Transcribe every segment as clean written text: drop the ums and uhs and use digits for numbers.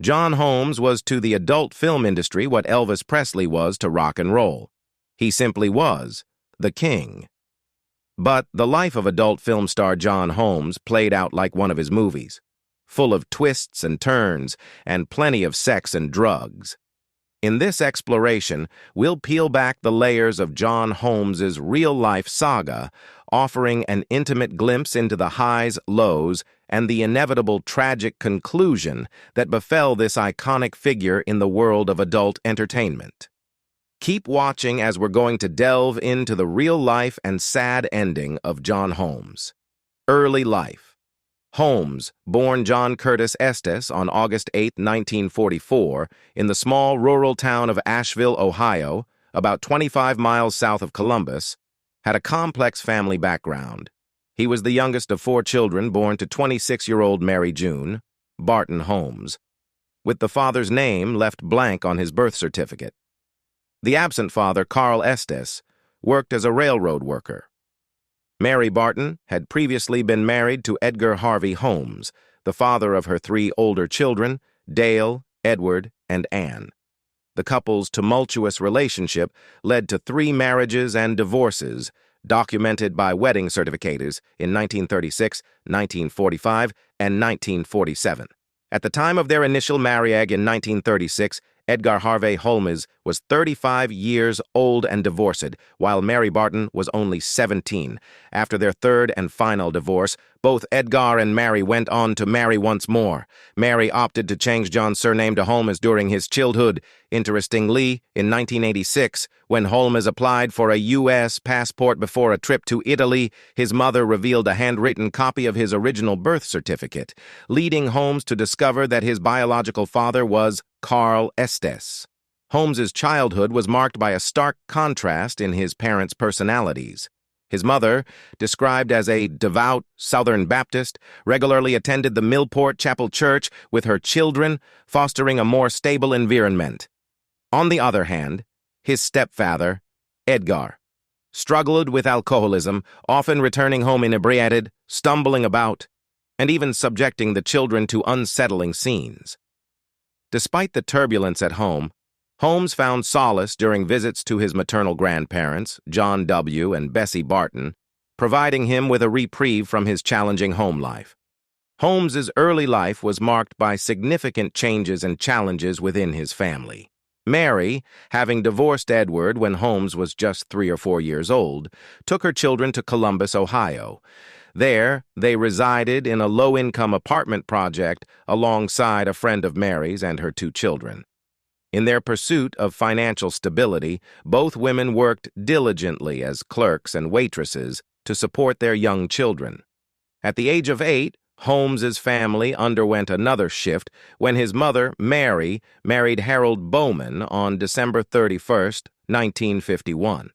John Holmes was to the adult film industry what Elvis Presley was to rock and roll. He simply was the king. But the life of adult film star John Holmes played out like one of his movies, full of twists and turns and plenty of sex and drugs. In this exploration, we'll peel back the layers of John Holmes's real-life saga, offering an intimate glimpse into the highs, lows, and the inevitable tragic conclusion that befell this iconic figure in the world of adult entertainment. Keep watching as we're going to delve into the real life and sad ending of John Holmes. Early life. Holmes, born John Curtis Estes on August 8, 1944, in the small rural town of Asheville, Ohio, about 25 miles south of Columbus, had a complex family background. He was the youngest of 4 children born to 26-year-old Mary June Barton Holmes, with the father's name left blank on his birth certificate. The absent father, Carl Estes, worked as a railroad worker. Mary Barton had previously been married to Edgar Harvey Holmes, the father of her 3 older children, Dale, Edward, and Anne. The couple's tumultuous relationship led to 3 marriages and divorces, documented by wedding certificators in 1936, 1945, and 1947. At the time of their initial marriage in 1936, Edgar Harvey Holmes was 35 years old and divorced, while Mary Barton was only 17. After their third and final divorce, both Edgar and Mary went on to marry once more. Mary opted to change John's surname to Holmes during his childhood. Interestingly, in 1986, when Holmes applied for a U.S. passport before a trip to Italy, his mother revealed a handwritten copy of his original birth certificate, leading Holmes to discover that his biological father was Carl Estes. Holmes's childhood was marked by a stark contrast in his parents' personalities. His mother, described as a devout Southern Baptist, regularly attended the Millport Chapel Church with her children, fostering a more stable environment. On the other hand, his stepfather, Edgar, struggled with alcoholism, often returning home inebriated, stumbling about, and even subjecting the children to unsettling scenes. Despite the turbulence at home, Holmes found solace during visits to his maternal grandparents, John W. and Bessie Barton, providing him with a reprieve from his challenging home life. Holmes's early life was marked by significant changes and challenges within his family. Mary, having divorced Edward when Holmes was just 3 or 4 years old, took her children to Columbus, Ohio. There, they resided in a low-income apartment project alongside a friend of Mary's and her 2 children. In their pursuit of financial stability, both women worked diligently as clerks and waitresses to support their young children. At the age of 8, Holmes's family underwent another shift when his mother, Mary, married Harold Bowman on December 31, 1951.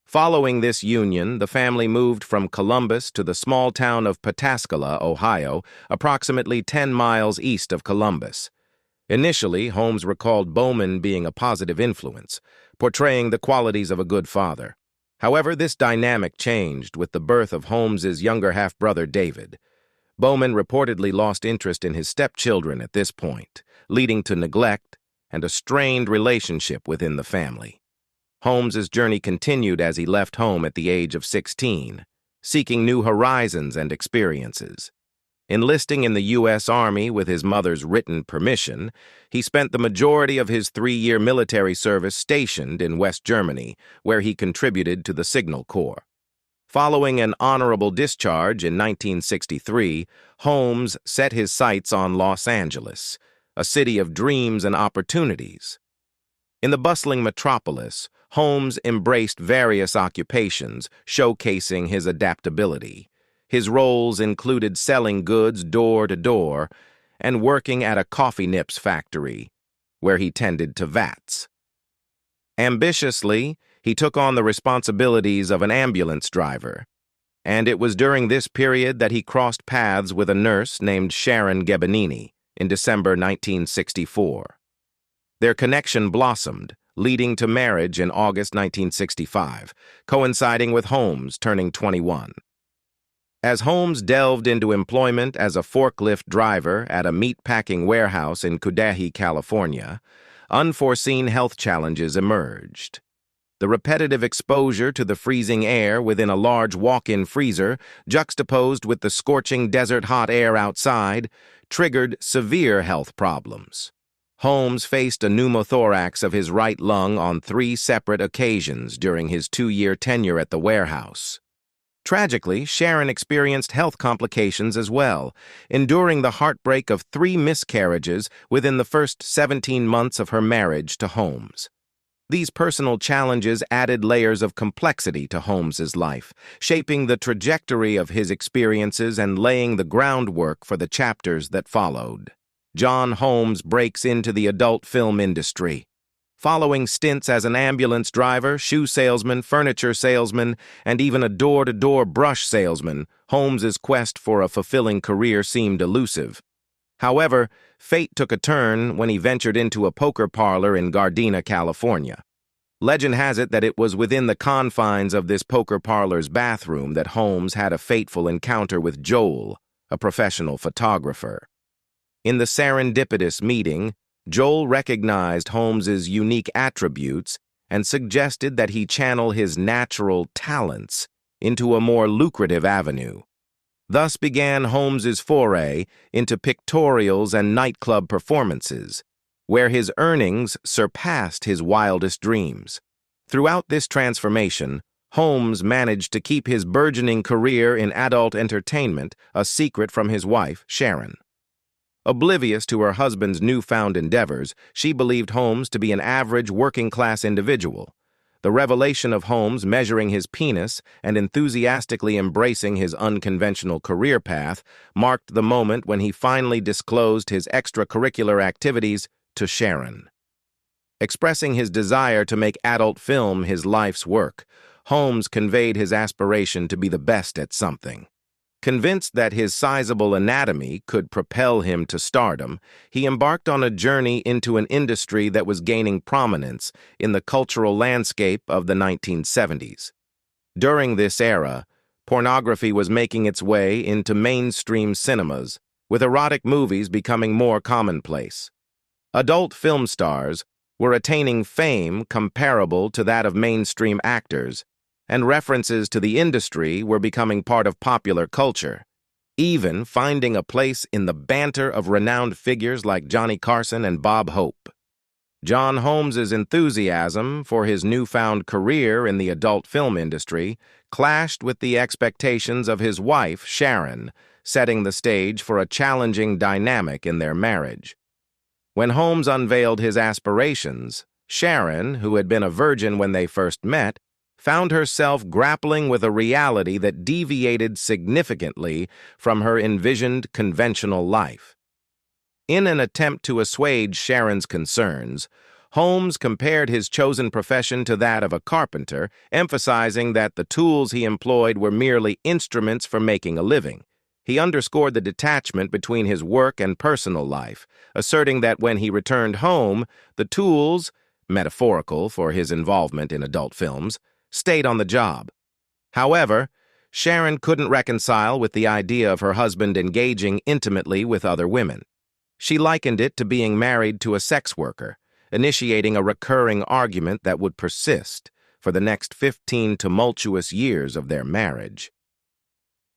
Following this union, the family moved from Columbus to the small town of Pataskala, Ohio, approximately 10 miles east of Columbus. Initially, Holmes recalled Bowman being a positive influence, portraying the qualities of a good father. However, this dynamic changed with the birth of Holmes's younger half-brother, David. Bowman reportedly lost interest in his stepchildren at this point, leading to neglect and a strained relationship within the family. Holmes's journey continued as he left home at the age of 16, seeking new horizons and experiences. Enlisting in the U.S. Army with his mother's written permission, he spent the majority of his 3-year military service stationed in West Germany, where he contributed to the Signal Corps. Following an honorable discharge in 1963, Holmes set his sights on Los Angeles, a city of dreams and opportunities. In the bustling metropolis, Holmes embraced various occupations, showcasing his adaptability. His roles included selling goods door to door and working at a coffee nips factory, where he tended to vats. Ambitiously, he took on the responsibilities of an ambulance driver, and it was during this period that he crossed paths with a nurse named Sharon Gebanini in December 1964. Their connection blossomed, leading to marriage in August 1965, coinciding with Holmes turning 21. As Holmes delved into employment as a forklift driver at a meatpacking warehouse in Cudahy, California, unforeseen health challenges emerged. The repetitive exposure to the freezing air within a large walk-in freezer, juxtaposed with the scorching desert-hot air outside, triggered severe health problems. Holmes faced a pneumothorax of his right lung on 3 separate occasions during his 2-year tenure at the warehouse. Tragically, Sharon experienced health complications as well, enduring the heartbreak of 3 miscarriages within the first 17 months of her marriage to Holmes. These personal challenges added layers of complexity to Holmes's life, shaping the trajectory of his experiences and laying the groundwork for the chapters that followed. John Holmes breaks into the adult film industry. Following stints as an ambulance driver, shoe salesman, furniture salesman, and even a door-to-door brush salesman, Holmes's quest for a fulfilling career seemed elusive. However, fate took a turn when he ventured into a poker parlor in Gardena, California. Legend has it that it was within the confines of this poker parlor's bathroom that Holmes had a fateful encounter with Joel, a professional photographer. In the serendipitous meeting, Joel recognized Holmes's unique attributes and suggested that he channel his natural talents into a more lucrative avenue. Thus began Holmes's foray into pictorials and nightclub performances, where his earnings surpassed his wildest dreams. Throughout this transformation, Holmes managed to keep his burgeoning career in adult entertainment a secret from his wife, Sharon. Oblivious to her husband's newfound endeavors, she believed Holmes to be an average working-class individual. The revelation of Holmes measuring his penis and enthusiastically embracing his unconventional career path marked the moment when he finally disclosed his extracurricular activities to Sharon. Expressing his desire to make adult film his life's work, Holmes conveyed his aspiration to be the best at something. Convinced that his sizable anatomy could propel him to stardom, he embarked on a journey into an industry that was gaining prominence in the cultural landscape of the 1970s. During this era, pornography was making its way into mainstream cinemas, with erotic movies becoming more commonplace. Adult film stars were attaining fame comparable to that of mainstream actors, and references to the industry were becoming part of popular culture, even finding a place in the banter of renowned figures like Johnny Carson and Bob Hope. John Holmes's enthusiasm for his newfound career in the adult film industry clashed with the expectations of his wife, Sharon, setting the stage for a challenging dynamic in their marriage. When Holmes unveiled his aspirations, Sharon, who had been a virgin when they first met, found herself grappling with a reality that deviated significantly from her envisioned conventional life. In an attempt to assuage Sharon's concerns, Holmes compared his chosen profession to that of a carpenter, emphasizing that the tools he employed were merely instruments for making a living. He underscored the detachment between his work and personal life, asserting that when he returned home, the tools, metaphorical for his involvement in adult films, stayed on the job. However, Sharon couldn't reconcile with the idea of her husband engaging intimately with other women. She likened it to being married to a sex worker, initiating a recurring argument that would persist for the next 15 tumultuous years of their marriage.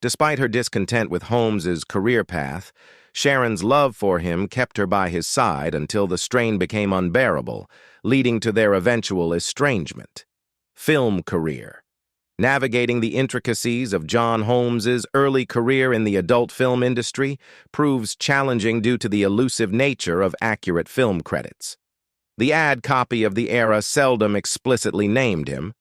Despite her discontent with Holmes's career path, Sharon's love for him kept her by his side until the strain became unbearable, leading to their eventual estrangement. Film career. Navigating the intricacies of John Holmes's early career in the adult film industry proves challenging due to the elusive nature of accurate film credits. The ad copy of the era seldom explicitly named him,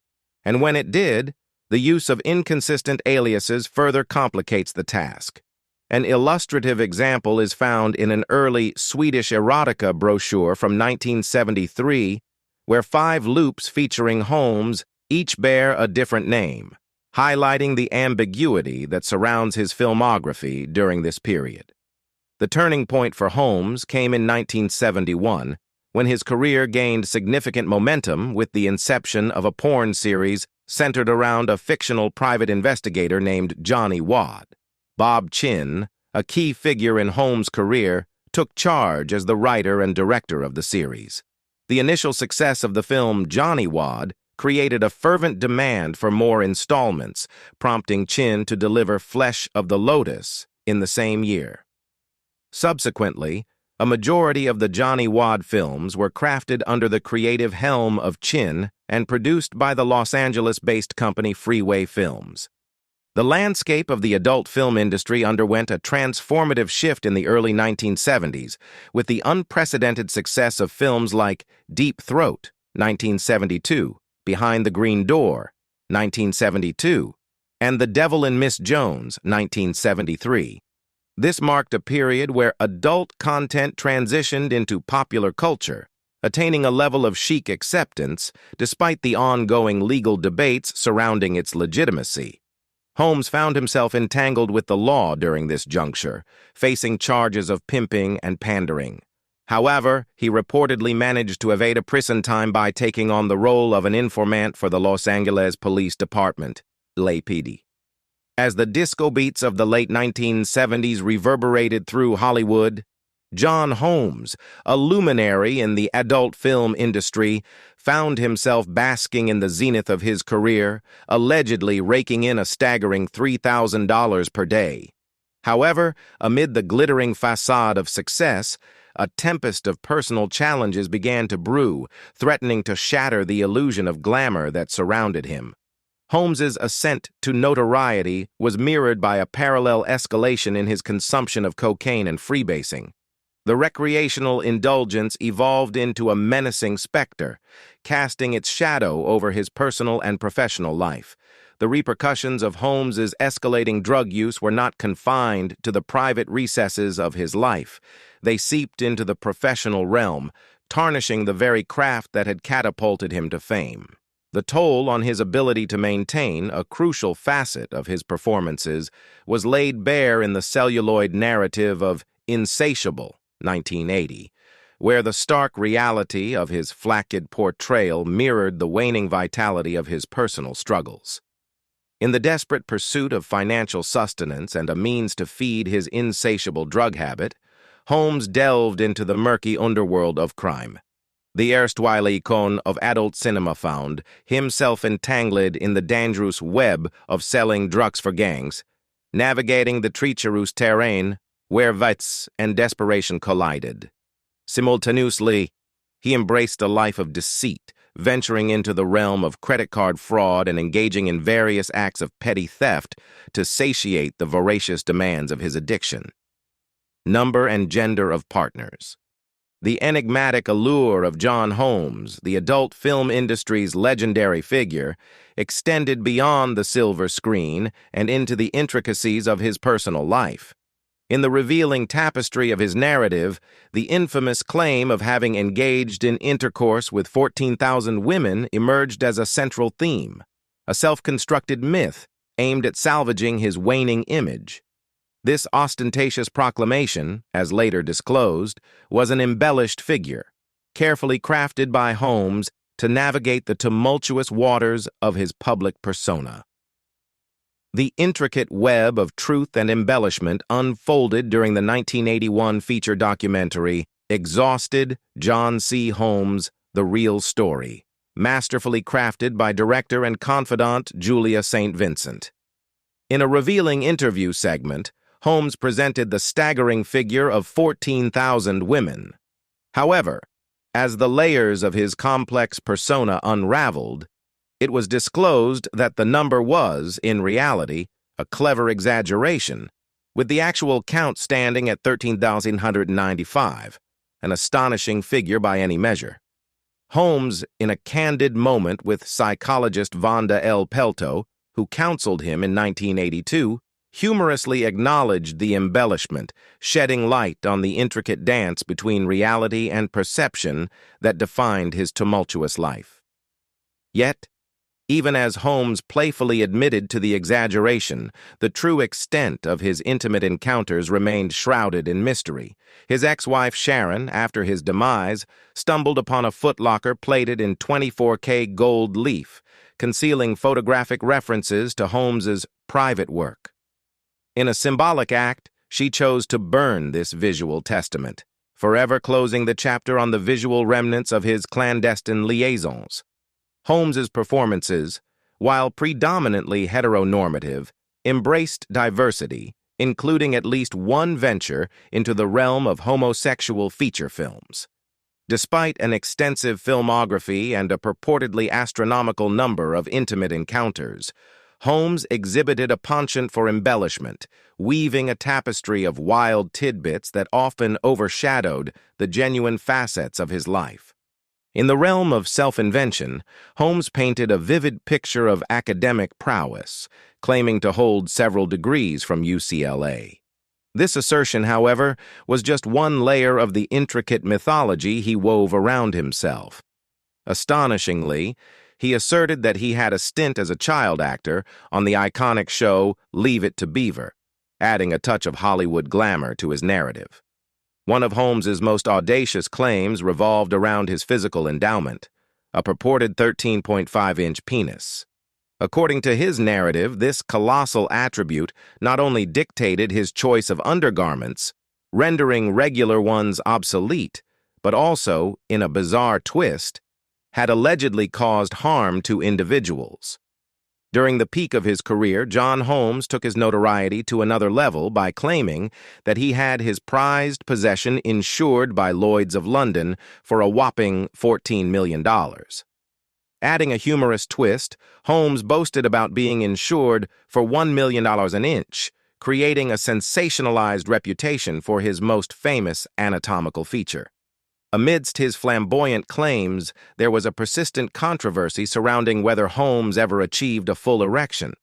and when it did, the use of inconsistent aliases further complicates the task. An illustrative example is found in an early Swedish erotica brochure from 1973, where 5 loops featuring Holmes each bear a different name, highlighting the ambiguity that surrounds his filmography during this period. The turning point for Holmes came in 1971, when his career gained significant momentum with the inception of a porn series centered around a fictional private investigator named Johnny Wad. Bob Chin, a key figure in Holmes' career, took charge as the writer and director of the series. The initial success of the film Johnny Wad created a fervent demand for more installments, prompting Chin to deliver Flesh of the Lotus in the same year. Subsequently, a majority of the Johnny Wad films were crafted under the creative helm of Chin and produced by the Los Angeles-based company Freeway Films. The landscape of the adult film industry underwent a transformative shift in the early 1970s, with the unprecedented success of films like Deep Throat, 1972, Behind the Green Door, 1972, and The Devil and Miss Jones, 1973. This marked a period where adult content transitioned into popular culture, attaining a level of chic acceptance despite the ongoing legal debates surrounding its legitimacy. Holmes found himself entangled with the law during this juncture, facing charges of pimping and pandering. However, he reportedly managed to evade a prison time by taking on the role of an informant for the Los Angeles Police Department, LAPD. As the disco beats of the late 1970s reverberated through Hollywood, John Holmes, a luminary in the adult film industry, found himself basking in the zenith of his career, allegedly raking in a staggering $3,000 per day. However, amid the glittering facade of success, a tempest of personal challenges began to brew, threatening to shatter the illusion of glamour that surrounded him. Holmes's ascent to notoriety was mirrored by a parallel escalation in his consumption of cocaine and freebasing. The recreational indulgence evolved into a menacing specter, casting its shadow over his personal and professional life. The repercussions of Holmes's escalating drug use were not confined to the private recesses of his life. They seeped into the professional realm, tarnishing the very craft that had catapulted him to fame. The toll on his ability to maintain a crucial facet of his performances was laid bare in the celluloid narrative of Insatiable, 1980, where the stark reality of his flaccid portrayal mirrored the waning vitality of his personal struggles. In the desperate pursuit of financial sustenance and a means to feed his insatiable drug habit, Holmes delved into the murky underworld of crime. The erstwhile icon of adult cinema found himself entangled in the dangerous web of selling drugs for gangs, navigating the treacherous terrain where vice and desperation collided. Simultaneously, he embraced a life of deceit, venturing into the realm of credit card fraud and engaging in various acts of petty theft to satiate the voracious demands of his addiction. Number and gender of partners. The enigmatic allure of John Holmes, the adult film industry's legendary figure, extended beyond the silver screen and into the intricacies of his personal life. In the revealing tapestry of his narrative, the infamous claim of having engaged in intercourse with 14,000 women emerged as a central theme, a self-constructed myth aimed at salvaging his waning image. This ostentatious proclamation, as later disclosed, was an embellished figure, carefully crafted by Holmes to navigate the tumultuous waters of his public persona. The intricate web of truth and embellishment unfolded during the 1981 feature documentary Exhausted, John C. Holmes, The Real Story, masterfully crafted by director and confidant Julia St. Vincent. In a revealing interview segment, Holmes presented the staggering figure of 14,000 women. However, as the layers of his complex persona unraveled, it was disclosed that the number was, in reality, a clever exaggeration, with the actual count standing at 13,195, an astonishing figure by any measure. Holmes, in a candid moment with psychologist Vonda L. Pelto, who counseled him in 1982, humorously acknowledged the embellishment, shedding light on the intricate dance between reality and perception that defined his tumultuous life. Yet, even as Holmes playfully admitted to the exaggeration, the true extent of his intimate encounters remained shrouded in mystery. His ex-wife Sharon, after his demise, stumbled upon a footlocker plated in 24K gold leaf, concealing photographic references to Holmes's private work. In a symbolic act, she chose to burn this visual testament, forever closing the chapter on the visual remnants of his clandestine liaisons. Holmes's performances, while predominantly heteronormative, embraced diversity, including at least one venture into the realm of homosexual feature films. Despite an extensive filmography and a purportedly astronomical number of intimate encounters, Holmes exhibited a penchant for embellishment, weaving a tapestry of wild tidbits that often overshadowed the genuine facets of his life. In the realm of self-invention, Holmes painted a vivid picture of academic prowess, claiming to hold several degrees from UCLA. This assertion, however, was just one layer of the intricate mythology he wove around himself. Astonishingly, he asserted that he had a stint as a child actor on the iconic show Leave It to Beaver, adding a touch of Hollywood glamour to his narrative. One of Holmes's most audacious claims revolved around his physical endowment, a purported 13.5-inch penis. According to his narrative, this colossal attribute not only dictated his choice of undergarments, rendering regular ones obsolete, but also, in a bizarre twist, had allegedly caused harm to individuals. During the peak of his career, John Holmes took his notoriety to another level by claiming that he had his prized possession insured by Lloyd's of London for a whopping $14 million. Adding a humorous twist, Holmes boasted about being insured for $1 million an inch, creating a sensationalized reputation for his most famous anatomical feature. Amidst his flamboyant claims, there was a persistent controversy surrounding whether Holmes ever achieved a full erection.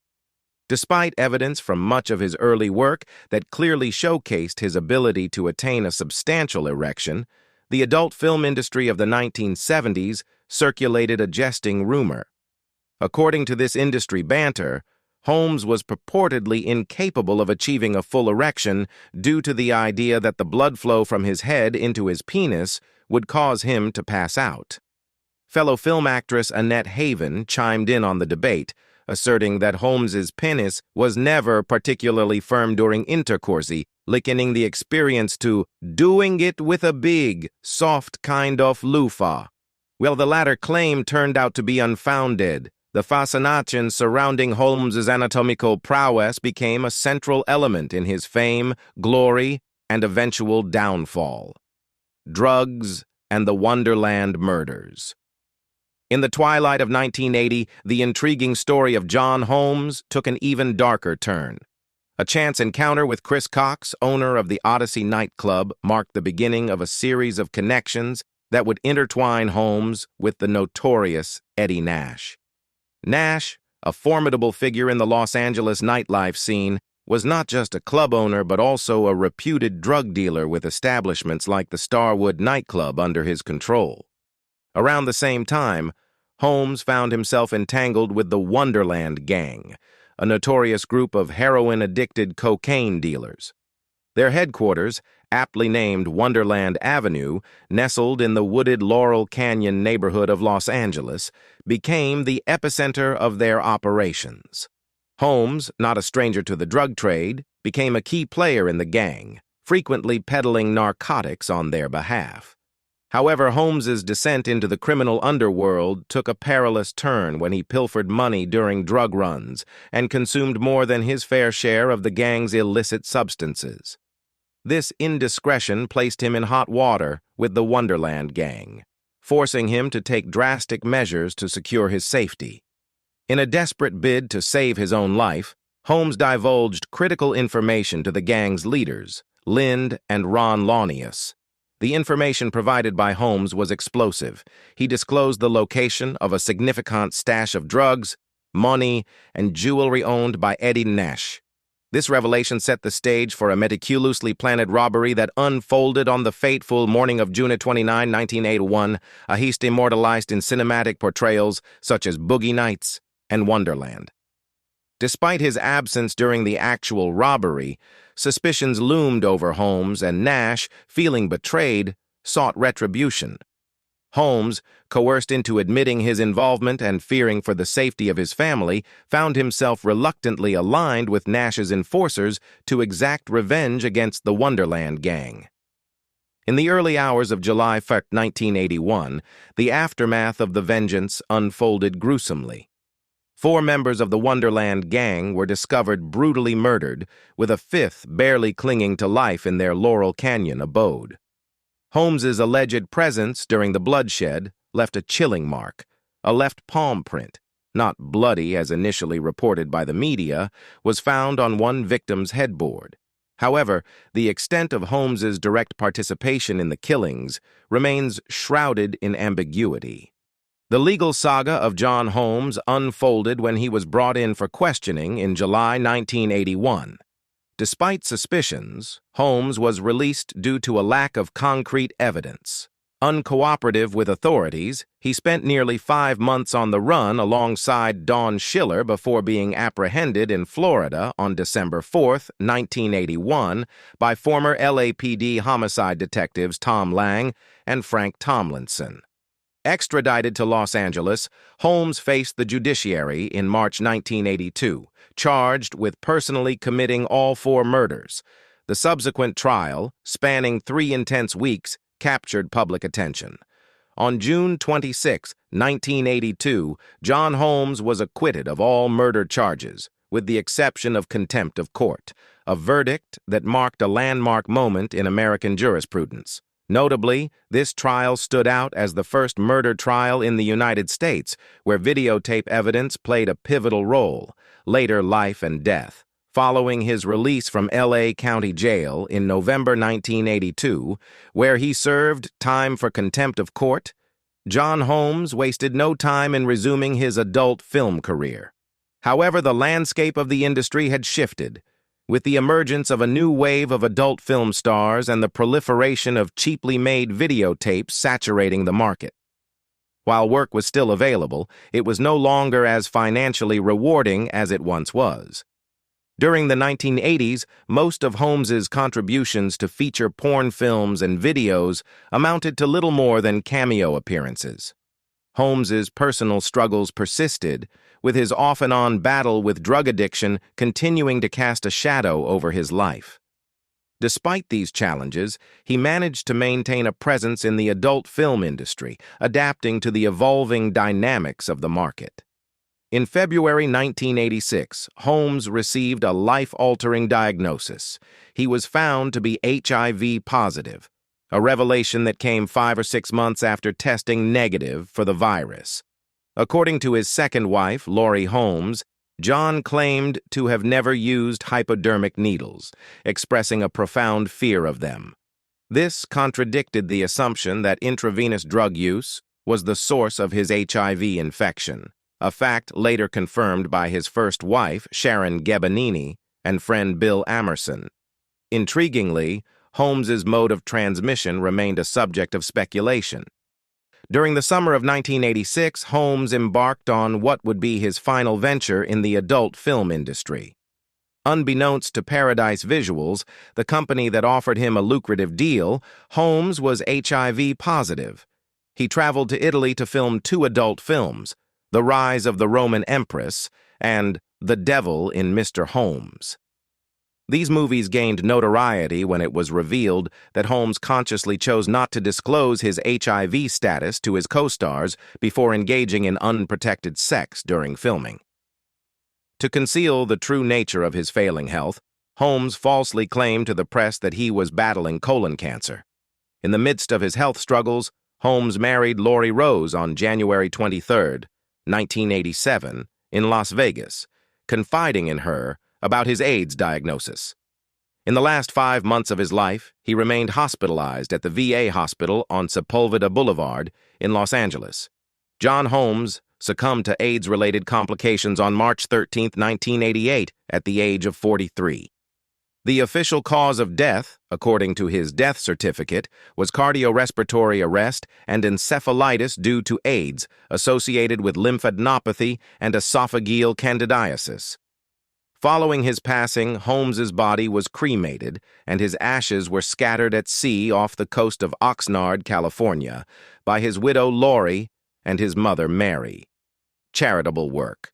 Despite evidence from much of his early work that clearly showcased his ability to attain a substantial erection, the adult film industry of the 1970s circulated a jesting rumor. According to this industry banter, Holmes was purportedly incapable of achieving a full erection due to the idea that the blood flow from his head into his penis would cause him to pass out. Fellow film actress Annette Haven chimed in on the debate, asserting that Holmes's penis was never particularly firm during intercourse, likening the experience to doing it with a big, soft kind of loofah. Well, the latter claim turned out to be unfounded. The fascination surrounding Holmes's anatomical prowess became a central element in his fame, glory, and eventual downfall. Drugs and the Wonderland murders. In the twilight of 1980, the intriguing story of John Holmes took an even darker turn. A chance encounter with Chris Cox, owner of the Odyssey nightclub, marked the beginning of a series of connections that would intertwine Holmes with the notorious Eddie Nash. Nash, a formidable figure in the Los Angeles nightlife scene, was not just a club owner but also a reputed drug dealer with establishments like the Starwood nightclub under his control. Around the same time, Holmes found himself entangled with the Wonderland gang, a notorious group of heroin-addicted cocaine dealers. Their headquarters, aptly named Wonderland Avenue, nestled in the wooded Laurel Canyon neighborhood of Los Angeles, became the epicenter of their operations. Holmes, not a stranger to the drug trade, became a key player in the gang, frequently peddling narcotics on their behalf. However, Holmes's descent into the criminal underworld took a perilous turn when he pilfered money during drug runs and consumed more than his fair share of the gang's illicit substances. This indiscretion placed him in hot water with the Wonderland gang, forcing him to take drastic measures to secure his safety. In a desperate bid to save his own life, Holmes divulged critical information to the gang's leaders, Lind and Ron Launius. The information provided by Holmes was explosive. He disclosed the location of a significant stash of drugs, money, and jewelry owned by Eddie Nash. This revelation set the stage for a meticulously planned robbery that unfolded on the fateful morning of June 29, 1981, a heist immortalized in cinematic portrayals such as Boogie Nights and Wonderland. Despite his absence during the actual robbery, suspicions loomed over Holmes, and Nash, feeling betrayed, sought retribution. Holmes, coerced into admitting his involvement and fearing for the safety of his family, found himself reluctantly aligned with Nash's enforcers to exact revenge against the Wonderland gang. In the early hours of July 1, 1981, the aftermath of the vengeance unfolded gruesomely. 4 members of the Wonderland gang were discovered brutally murdered, with a 5th barely clinging to life in their Laurel Canyon abode. Holmes's alleged presence during the bloodshed left a chilling mark. A left palm print, not bloody as initially reported by the media, was found on one victim's headboard. However, the extent of Holmes's direct participation in the killings remains shrouded in ambiguity. The legal saga of John Holmes unfolded when he was brought in for questioning in July 1981. Despite suspicions, Holmes was released due to a lack of concrete evidence. Uncooperative with authorities, he spent nearly 5 months on the run alongside Dawn Schiller before being apprehended in Florida on December 4, 1981, by former LAPD homicide detectives Tom Lang and Frank Tomlinson. Extradited to Los Angeles, Holmes faced the judiciary in March 1982, charged with personally committing all 4 murders. The subsequent trial, spanning 3 intense weeks, captured public attention. On June 26, 1982, John Holmes was acquitted of all murder charges, with the exception of contempt of court, a verdict that marked a landmark moment in American jurisprudence. Notably, this trial stood out as the first murder trial in the United States, where videotape evidence played a pivotal role, later life and death. Following his release from L.A. County Jail in November 1982, where he served time for contempt of court, John Holmes wasted no time in resuming his adult film career. However, the landscape of the industry had shifted, with the emergence of a new wave of adult film stars and the proliferation of cheaply made videotapes saturating the market. While work was still available, it was no longer as financially rewarding as it once was. During the 1980s, most of Holmes's contributions to feature porn films and videos amounted to little more than cameo appearances. Holmes's personal struggles persisted, with his off-and-on battle with drug addiction continuing to cast a shadow over his life. Despite these challenges, he managed to maintain a presence in the adult film industry, adapting to the evolving dynamics of the market. In February 1986, Holmes received a life-altering diagnosis. He was found to be HIV positive, a revelation that came 5 or 6 months after testing negative for the virus. According to his second wife, Lori Holmes, John claimed to have never used hypodermic needles, expressing a profound fear of them. This contradicted the assumption that intravenous drug use was the source of his HIV infection, a fact later confirmed by his first wife, Sharon Gebanini, and friend Bill Amerson. Intriguingly, Holmes's mode of transmission remained a subject of speculation. During the summer of 1986, Holmes embarked on what would be his final venture in the adult film industry. Unbeknownst to Paradise Visuals, the company that offered him a lucrative deal, Holmes was HIV positive. He traveled to Italy to film 2 adult films, The Rise of the Roman Empress and The Devil in Mr. Holmes. These movies gained notoriety when it was revealed that Holmes consciously chose not to disclose his HIV status to his co-stars before engaging in unprotected sex during filming. To conceal the true nature of his failing health, Holmes falsely claimed to the press that he was battling colon cancer. In the midst of his health struggles, Holmes married Lori Rose on January 23, 1987, in Las Vegas, confiding in her about his AIDS diagnosis. In the last 5 months of his life, he remained hospitalized at the VA hospital on Sepulveda Boulevard in Los Angeles. John Holmes succumbed to AIDS-related complications on March 13, 1988, at the age of 43. The official cause of death, according to his death certificate, was cardiorespiratory arrest and encephalitis due to AIDS associated with lymphadenopathy and esophageal candidiasis. Following his passing, Holmes's body was cremated, and his ashes were scattered at sea off the coast of Oxnard, California, by his widow Lori and his mother Mary. Charitable work.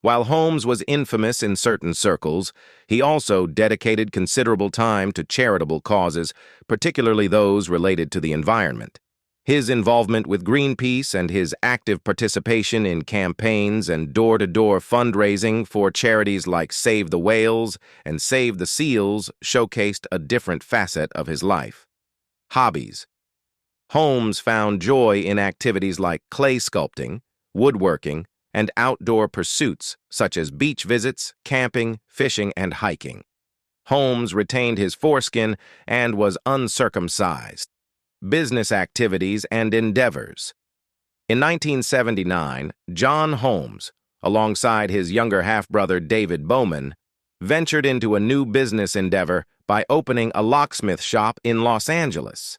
While Holmes was infamous in certain circles, he also dedicated considerable time to charitable causes, particularly those related to the environment. His involvement with Greenpeace and his active participation in campaigns and door-to-door fundraising for charities like Save the Whales and Save the Seals showcased a different facet of his life. Hobbies. Holmes found joy in activities like clay sculpting, woodworking, and outdoor pursuits such as beach visits, camping, fishing, and hiking. Holmes retained his foreskin and was uncircumcised. Business activities and endeavors. In 1979, John Holmes, alongside his younger half-brother David Bowman, ventured into a new business endeavor by opening a locksmith shop in Los Angeles.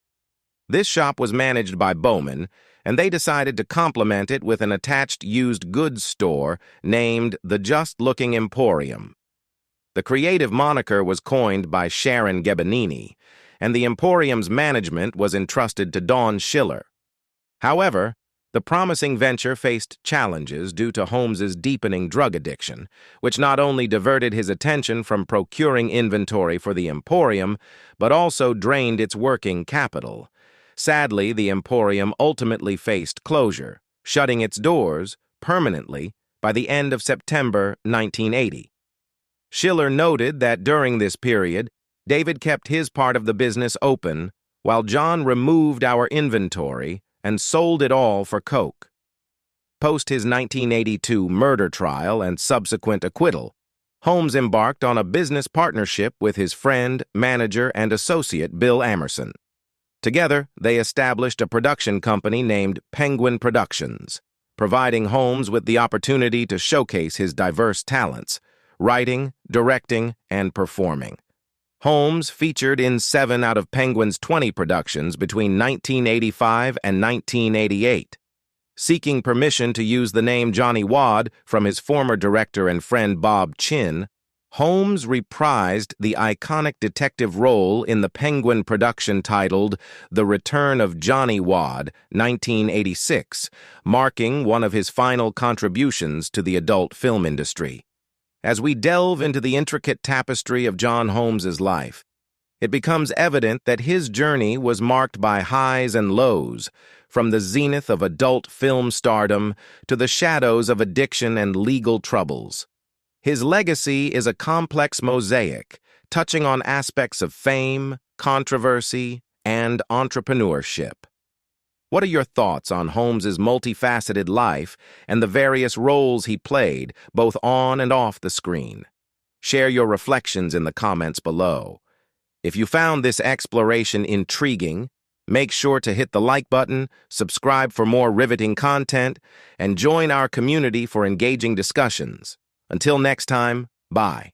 This shop was managed by Bowman, and they decided to complement it with an attached used goods store named the Just Looking Emporium. The creative moniker was coined by Sharon Gebanini, and the Emporium's management was entrusted to Dawn Schiller. However, the promising venture faced challenges due to Holmes's deepening drug addiction, which not only diverted his attention from procuring inventory for the Emporium, but also drained its working capital. Sadly, the Emporium ultimately faced closure, shutting its doors permanently by the end of September 1980. Schiller noted that during this period, David kept his part of the business open, while John removed our inventory and sold it all for coke. Post his 1982 murder trial and subsequent acquittal, Holmes embarked on a business partnership with his friend, manager, and associate Bill Amerson. Together, they established a production company named Penguin Productions, providing Holmes with the opportunity to showcase his diverse talents, writing, directing, and performing. Holmes featured in 7 out of Penguin's 20 productions between 1985 and 1988. Seeking permission to use the name Johnny Wad from his former director and friend Bob Chin, Holmes reprised the iconic detective role in the Penguin production titled The Return of Johnny Wad, 1986, marking one of his final contributions to the adult film industry. As we delve into the intricate tapestry of John Holmes's life, it becomes evident that his journey was marked by highs and lows, from the zenith of adult film stardom to the shadows of addiction and legal troubles. His legacy is a complex mosaic, touching on aspects of fame, controversy, and entrepreneurship. What are your thoughts on Holmes's multifaceted life and the various roles he played, both on and off the screen? Share your reflections in the comments below. If you found this exploration intriguing, make sure to hit the like button, subscribe for more riveting content, and join our community for engaging discussions. Until next time, bye.